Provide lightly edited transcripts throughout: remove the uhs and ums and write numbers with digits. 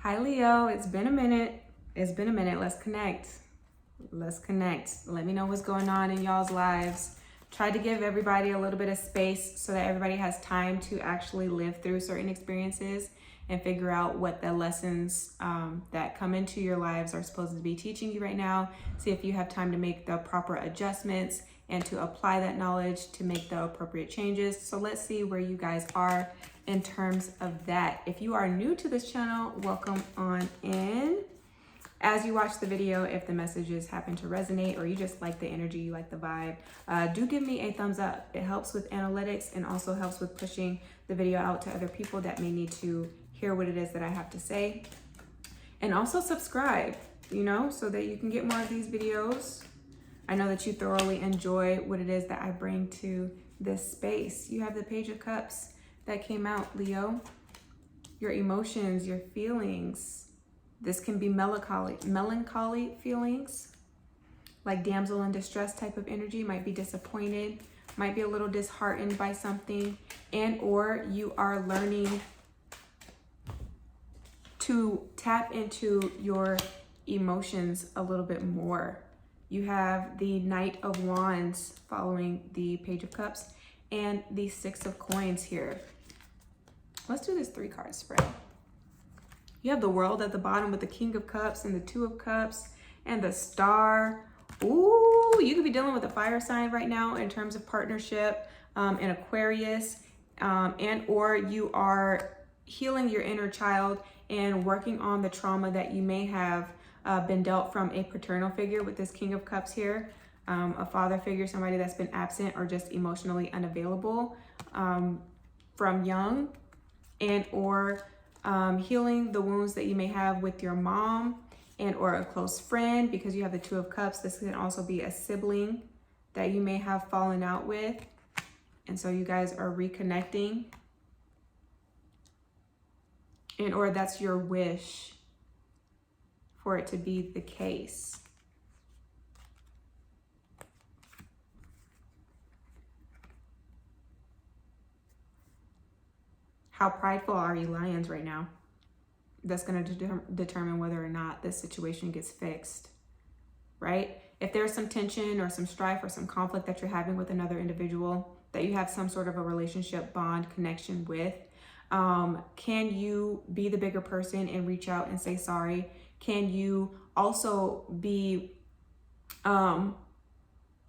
Hi Leo, it's been a minute. Let's connect. Let me know what's going on in y'all's lives. Try to give everybody a little bit of space so that everybody has time to actually live through certain experiences and figure out what the lessons that come into your lives are supposed to be teaching you right now. See if you have time to make the proper adjustments and to apply that knowledge to make the appropriate changes. So let's see where you guys are in terms of that. If you are new to this channel, welcome on in. As you watch the video, if the messages happen to resonate or you just like the energy, you like the vibe, do give me a thumbs up. It helps with analytics and also helps with pushing the video out to other people that may need to hear what it is that I have to say. And also subscribe, so that you can get more of these videos. I know that you thoroughly enjoy what it is that I bring to this space. You have the Page of Cups that came out, Leo. Your emotions, your feelings. This can be melancholy feelings, like damsel in distress type of energy, might be disappointed, might be a little disheartened by something, and or you are learning to tap into your emotions a little bit more. You have the Knight of Wands following the Page of Cups and the Six of Coins here. Let's do this 3-card spread. You have the World at the bottom with the King of Cups and the Two of Cups and the Star. Ooh, you could be dealing with a fire sign right now in terms of partnership, in Aquarius, and or you are healing your inner child and working on the trauma that you may have been dealt from a paternal figure with this King of Cups here, a father figure, somebody that's been absent or just emotionally unavailable from young, and or healing the wounds that you may have with your mom and or a close friend, because you have the Two of Cups. This can also be a sibling that you may have fallen out with, and so you guys are reconnecting, and or that's your wish for it to be the case. How prideful are you, Lions, right now? That's going to determine whether or not this situation gets fixed, right? If there's some tension or some strife or some conflict that you're having with another individual that you have some sort of a relationship bond connection with, can you be the bigger person and reach out and say sorry? Can you also be a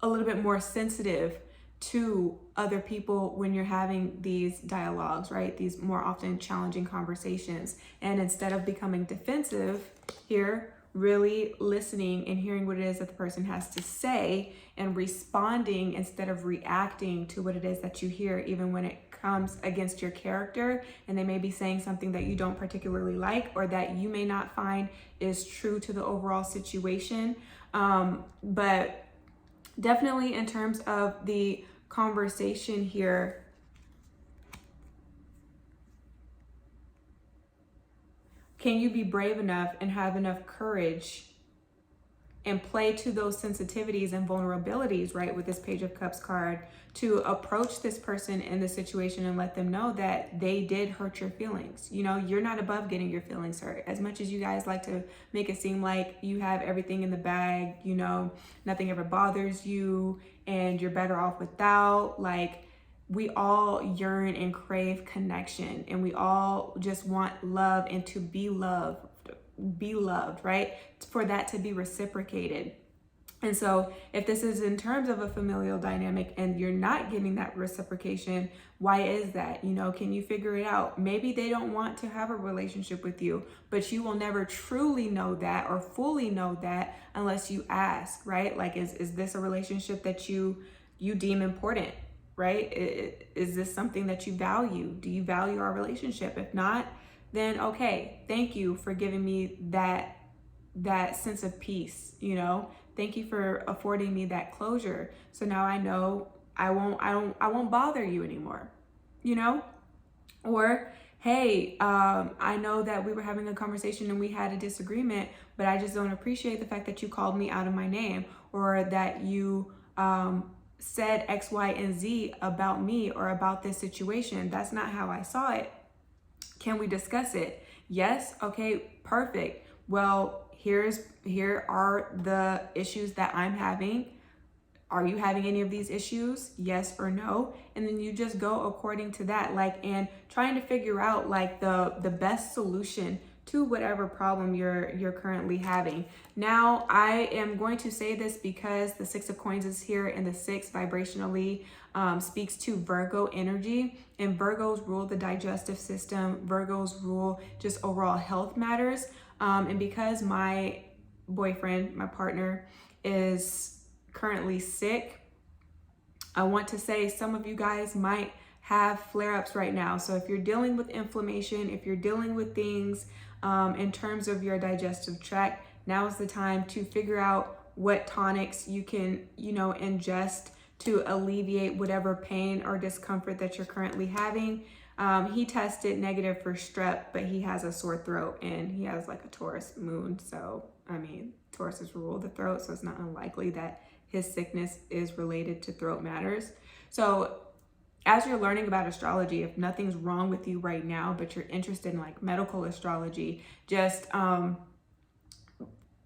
little bit more sensitive to other people when you're having these dialogues, right? These more often challenging conversations. And instead of becoming defensive here, really listening and hearing what it is that the person has to say and responding instead of reacting to what it is that you hear, even when it comes against your character and they may be saying something that you don't particularly like or that you may not find is true to the overall situation. But definitely in terms of the conversation here, can you be brave enough and have enough courage and play to those sensitivities and vulnerabilities, right, with this Page of Cups card, to approach this person in the situation and let them know that they did hurt your feelings. You're not above getting your feelings hurt. As much as you guys like to make it seem like you have everything in the bag, nothing ever bothers you and you're better off without, like, we all yearn and crave connection, and we all just want love and to be loved, right? For that to be reciprocated. And so if this is in terms of a familial dynamic and you're not getting that reciprocation, why is that? Can you figure it out? Maybe they don't want to have a relationship with you, but you will never truly know that or fully know that unless you ask, right? Like, is this a relationship that you deem important, right? Is this something that you value? Do you value our relationship? If not, then okay, thank you for giving me that sense of peace, Thank you for affording me that closure. So now I know I won't bother you anymore, Or, hey, I know that we were having a conversation and we had a disagreement, but I just don't appreciate the fact that you called me out of my name, or that you said X, Y, and Z about me or about this situation. That's not how I saw it. Can we discuss it? Yes, okay, perfect. Well, here are the issues that I'm having. Are you having any of these issues? Yes or no? And then you just go according to that, like, and trying to figure out like the best solution to whatever problem you're currently having. Now, I am going to say this because the Six of Coins is here, and the six vibrationally speaks to Virgo energy, and Virgos rule the digestive system. Virgos rule just overall health matters. And because my boyfriend, my partner, is currently sick, I want to say some of you guys might have flare-ups right now. So if you're dealing with inflammation, if you're dealing with things in terms of your digestive tract, now is the time to figure out what tonics you can, ingest to alleviate whatever pain or discomfort that you're currently having. He tested negative for strep, but he has a sore throat and he has like a Taurus moon. So, I mean, Tauruses rule the throat, so it's not unlikely that his sickness is related to throat matters. So as you're learning about astrology, if nothing's wrong with you right now, but you're interested in like medical astrology, just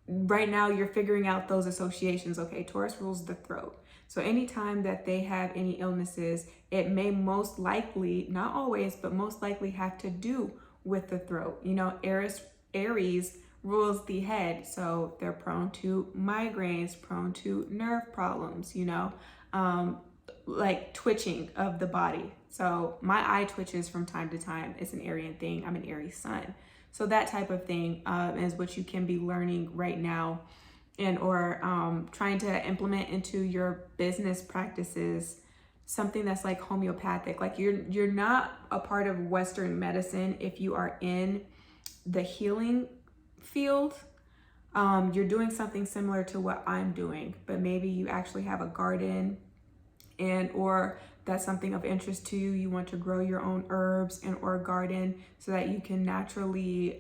right now you're figuring out those associations. Okay, Taurus rules the throat. So anytime that they have any illnesses, it may most likely, not always, but most likely have to do with the throat. Aries rules the head, so they're prone to migraines, prone to nerve problems, like twitching of the body. So my eye twitches from time to time. It's an Aryan thing. I'm an Aries sun. So that type of thing is what you can be learning right now, and or trying to implement into your business practices, something that's like homeopathic. Like you're not a part of Western medicine if you are in the healing field. You're doing something similar to what I'm doing, but maybe you actually have a garden, and or that's something of interest to you. You want to grow your own herbs and or garden so that you can naturally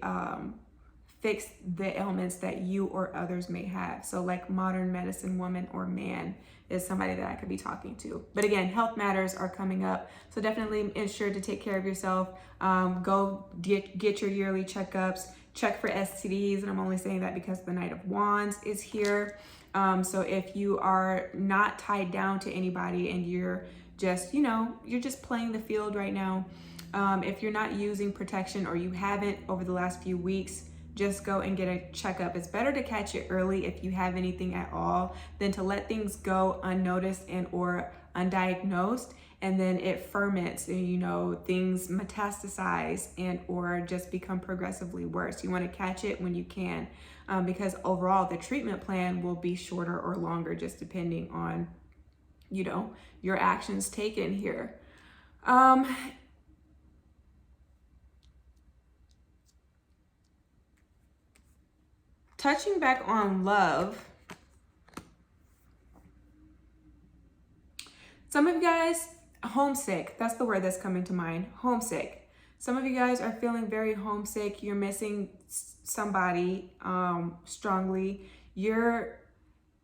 fix the ailments that you or others may have. So like modern medicine woman or man is somebody that I could be talking to. But again, health matters are coming up. So definitely ensure to take care of yourself. Go get your yearly checkups, check for STDs. And I'm only saying that because the Knight of Wands is here. So if you are not tied down to anybody and you're just, you're just playing the field right now. If you're not using protection or you haven't over the last few weeks, just go and get a checkup. It's better to catch it early if you have anything at all than to let things go unnoticed and or undiagnosed, and then it ferments and things metastasize and or just become progressively worse. You want to catch it when you can, because overall the treatment plan will be shorter or longer just depending on your actions taken here. Touching back on love, some of you guys, homesick, that's the word that's coming to mind, homesick. Some of you guys are feeling very homesick. You're missing somebody strongly. You're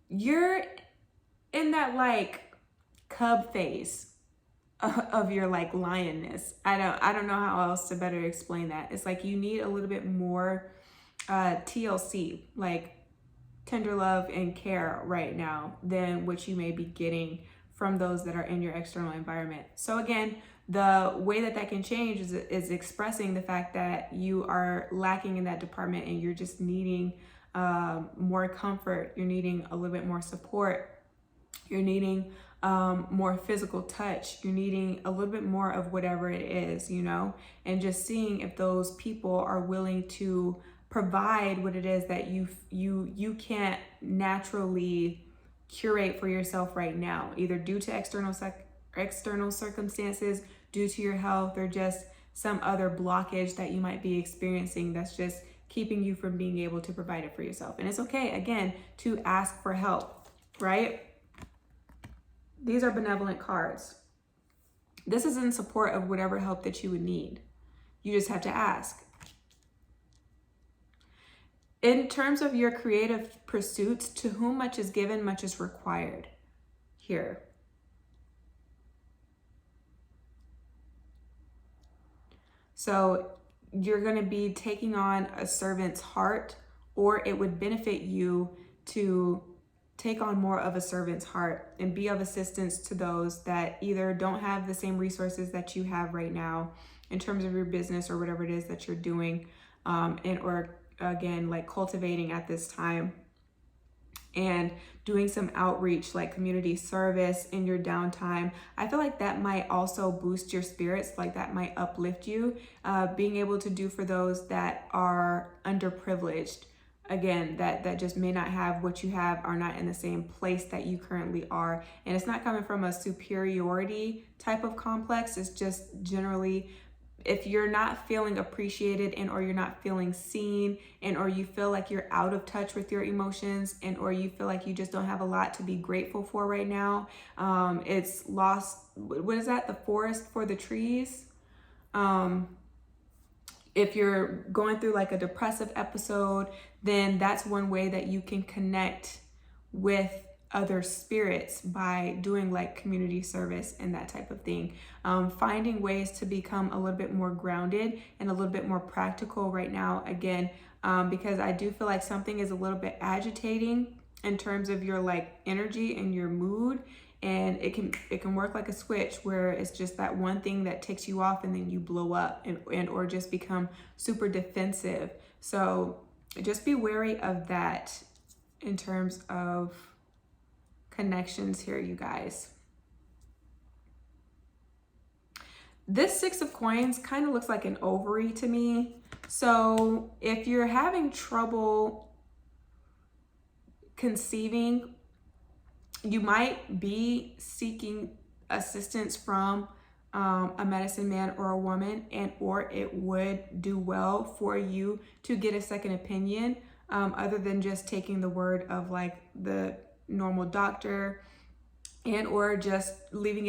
in that like cub phase of your like lioness. I don't know how else to better explain that. It's like you need a little bit more TLC, like tender love and care right now than what you may be getting from those that are in your external environment. So again, the way that can change is expressing the fact that you are lacking in that department and you're just needing more comfort. You're needing a little bit more support. You're needing more physical touch. You're needing a little bit more of whatever it is, and just seeing if those people are willing to provide what it is that you can't naturally curate for yourself right now, either due to external circumstances, due to your health, or just some other blockage that you might be experiencing that's just keeping you from being able to provide it for yourself. And it's okay, again, to ask for help, right? These are benevolent cards. This is in support of whatever help that you would need. You just have to ask. In terms of your creative pursuits, to whom much is given, much is required here. So you're going to be taking on a servant's heart, or it would benefit you to take on more of a servant's heart and be of assistance to those that either don't have the same resources that you have right now in terms of your business or whatever it is that you're doing, and or again, like cultivating at this time, and doing some outreach like community service in your downtime. I feel like that might also boost your spirits, like that might uplift you, being able to do for those that are underprivileged, again, that just may not have what you have, are not in the same place that you currently are. And it's not coming from a superiority type of complex. It's just generally, if you're not feeling appreciated and or you're not feeling seen and or you feel like you're out of touch with your emotions and or you feel like you just don't have a lot to be grateful for right now, it's lost. What is that? The forest for the trees. If you're going through like a depressive episode, then that's one way that you can connect with other spirits, by doing like community service and that type of thing. Finding ways to become a little bit more grounded and a little bit more practical right now, again, because I do feel like something is a little bit agitating in terms of your like energy and your mood. And it can work like a switch where it's just that one thing that ticks you off and then you blow up and or just become super defensive. So just be wary of that in terms of connections here, you guys. This Six of Coins kind of looks like an ovary to me. So if you're having trouble conceiving, you might be seeking assistance from a medicine man or a woman, and or it would do well for you to get a second opinion, other than just taking the word of like the normal doctor, and or just leaving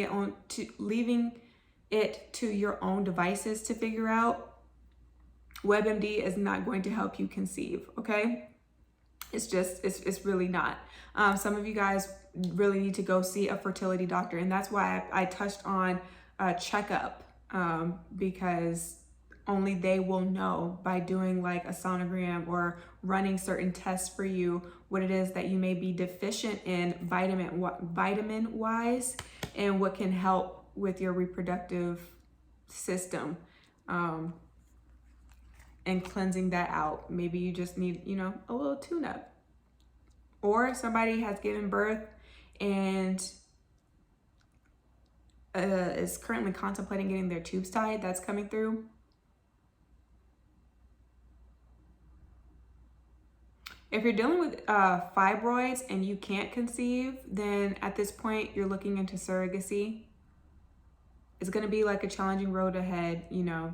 it to your own devices to figure out. WebMD is not going to help you conceive, okay? It's really not. Some of you guys really need to go see a fertility doctor, and that's why I touched on a checkup, because only they will know by doing like a sonogram or running certain tests for you what it is that you may be deficient in vitamin wise, and what can help with your reproductive system, and cleansing that out. Maybe you just need, a little tune up. Or if somebody has given birth and is currently contemplating getting their tubes tied, that's coming through. If you're dealing with fibroids and you can't conceive, then at this point you're looking into surrogacy. It's going to be like a challenging road ahead.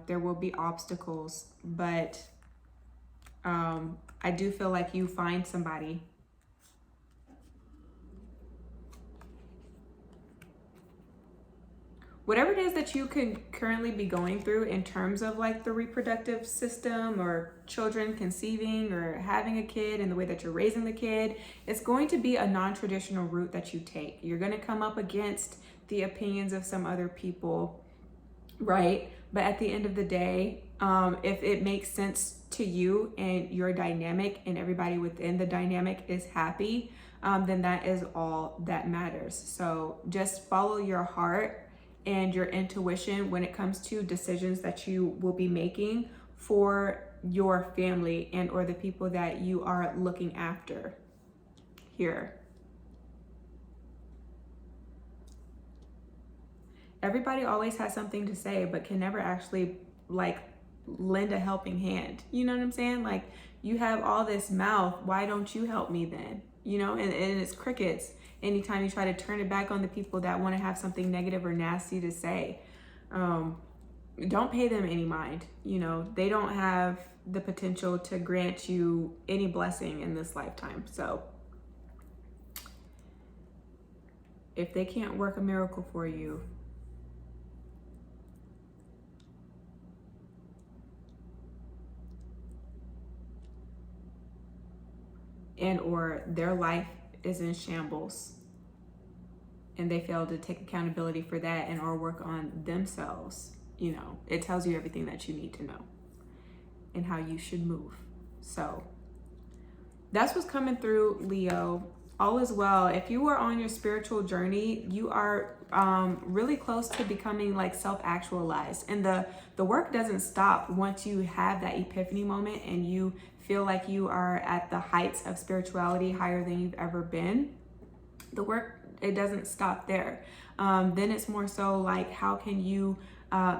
There will be obstacles, but I do feel like you find somebody. Whatever it is that you could currently be going through in terms of like the reproductive system or children conceiving or having a kid and the way that you're raising the kid, it's going to be a non-traditional route that you take. You're going to come up against the opinions of some other people, right? But at the end of the day, if it makes sense to you and your dynamic and everybody within the dynamic is happy, then that is all that matters. So just follow your heart and your intuition when it comes to decisions that you will be making for your family and or the people that you are looking after here. Everybody always has something to say, but can never actually like lend a helping hand. You know what I'm saying? Like, you have all this mouth, why don't you help me then? And it's crickets anytime you try to turn it back on the people that want to have something negative or nasty to say. Don't pay them any mind. They don't have the potential to grant you any blessing in this lifetime. So if they can't work a miracle for you, and or their life is in shambles and they fail to take accountability for that and or work on themselves, it tells you everything that you need to know. and how you should move. So that's what's coming through, Leo. All is well. If you are on your spiritual journey, you are really close to becoming like self-actualized, and the work doesn't stop once you have that epiphany moment and you feel like you are at the heights of spirituality, higher than you've ever been. The work, it doesn't stop there. Then it's more so like, how can you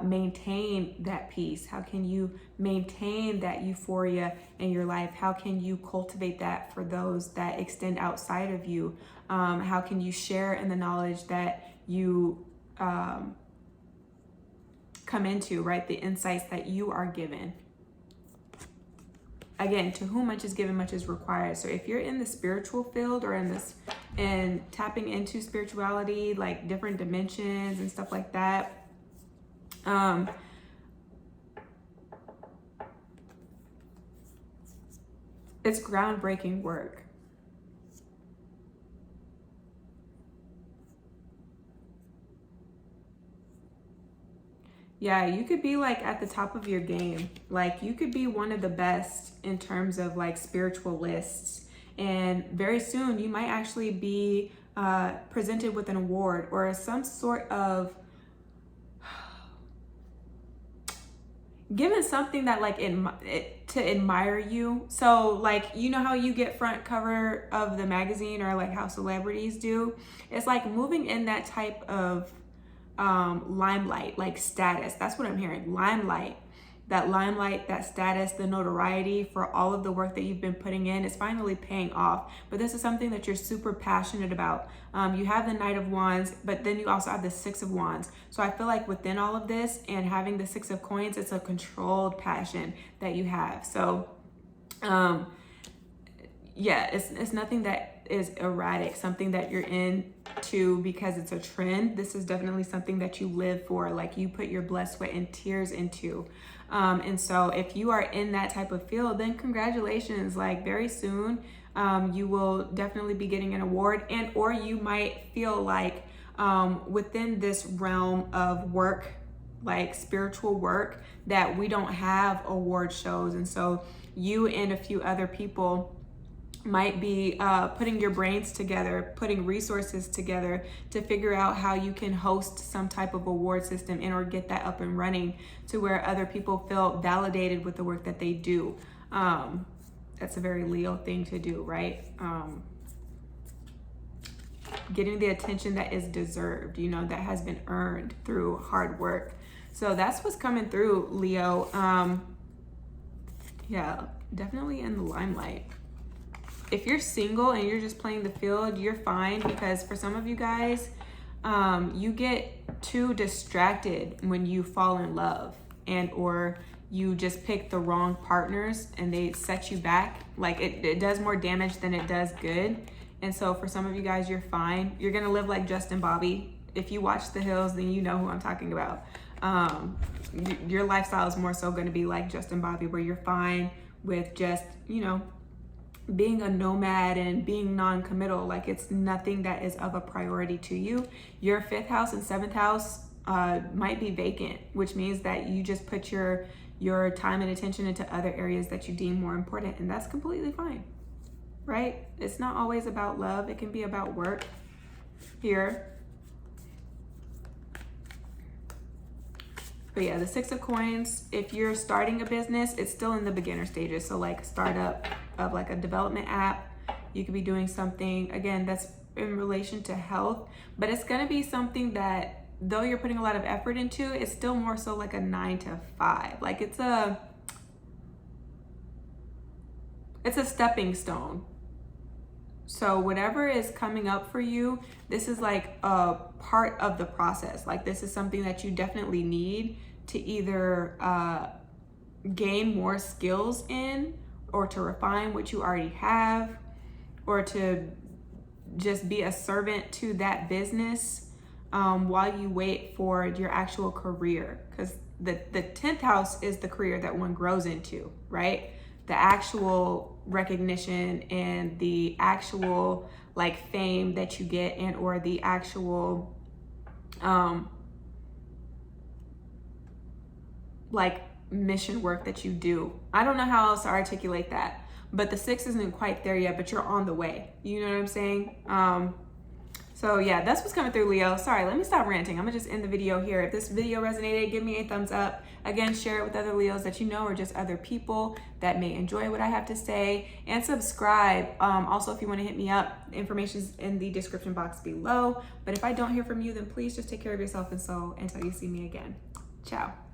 maintain that peace? How can you maintain that euphoria in your life? How can you cultivate that for those that extend outside of you? How can you share in the knowledge that you come into, right? The insights that you are given. Again, to whom much is given, much is required. So if you're in the spiritual field or in this and tapping into spirituality, like different dimensions and stuff like that, it's groundbreaking work. Yeah, you could be like at the top of your game. Like you could be one of the best in terms of like spiritualists. And very soon you might actually be presented with an award or some sort of given something that like to admire you. So like, you know how you get front cover of the magazine or like how celebrities do? It's like moving in that type of limelight, like status. That's what I'm hearing. Limelight, that status, the notoriety for all of the work that you've been putting in is finally paying off. But this is something that you're super passionate about. You have the Knight of Wands, but then you also have the Six of Wands. So I feel like within all of this and having the Six of Coins, it's a controlled passion that you have. So yeah, it's nothing that is erratic, something that you're into because it's a trend. This is definitely something that you live for, like you put your blood, sweat, and tears into. And so if you are in that type of field, then congratulations. Like very soon, you will definitely be getting an award, and or you might feel like within this realm of work, like spiritual work, that we don't have award shows. And so you and a few other people might be putting your brains together, putting resources together to figure out how you can host some type of award system and or get that up and running to where other people feel validated with the work that they do. That's a very Leo thing to do, right? Getting the attention that is deserved, you know, that has been earned through hard work. So that's what's coming through, Leo. Yeah, definitely in the limelight. If you're single and you're just playing the field, you're fine, because for some of you guys, you get too distracted when you fall in love and or you just pick the wrong partners and they set you back. Like it does more damage than it does good. And so for some of you guys, you're fine. You're gonna live like Justin Bobby. If you watch The Hills, then you know who I'm talking about. Your lifestyle is more so gonna be like Justin Bobby, where you're fine with just, you know, being a nomad and being non-committal. Like it's nothing that is of a priority to you. Your 5th house and 7th house might be vacant, which means that you just put your time and attention into other areas that you deem more important, and that's completely fine, right? It's not always about love. It can be about work here. But yeah, the 6 of Coins, if you're starting a business, it's still in the beginner stages. So like startup of like a development app, you could be doing something, again, that's in relation to health, but it's gonna be something that, though you're putting a lot of effort into, it's still more so like a 9 to 5. Like it's a stepping stone. So whatever is coming up for you, this is like a part of the process. Like this is something that you definitely need to either gain more skills in, or to refine what you already have, or to just be a servant to that business while you wait for your actual career. Because the 10th house is the career that one grows into, right? The actual recognition and the actual like fame that you get, and or the actual like mission work that you do. I don't know how else to articulate that, but the 6 isn't quite there yet, but you're on the way. You know what I'm saying? So yeah, that's what's coming through, Leo. Sorry, let me stop ranting. I'm gonna just end the video here. If this video resonated, give me a thumbs up. Again, share it with other Leos that you know, or just other people that may enjoy what I have to say, and subscribe. Also, if you want to hit me up, information's in the description box below. But if I don't hear from you, then please just take care of yourself and soul until you see me again. Ciao.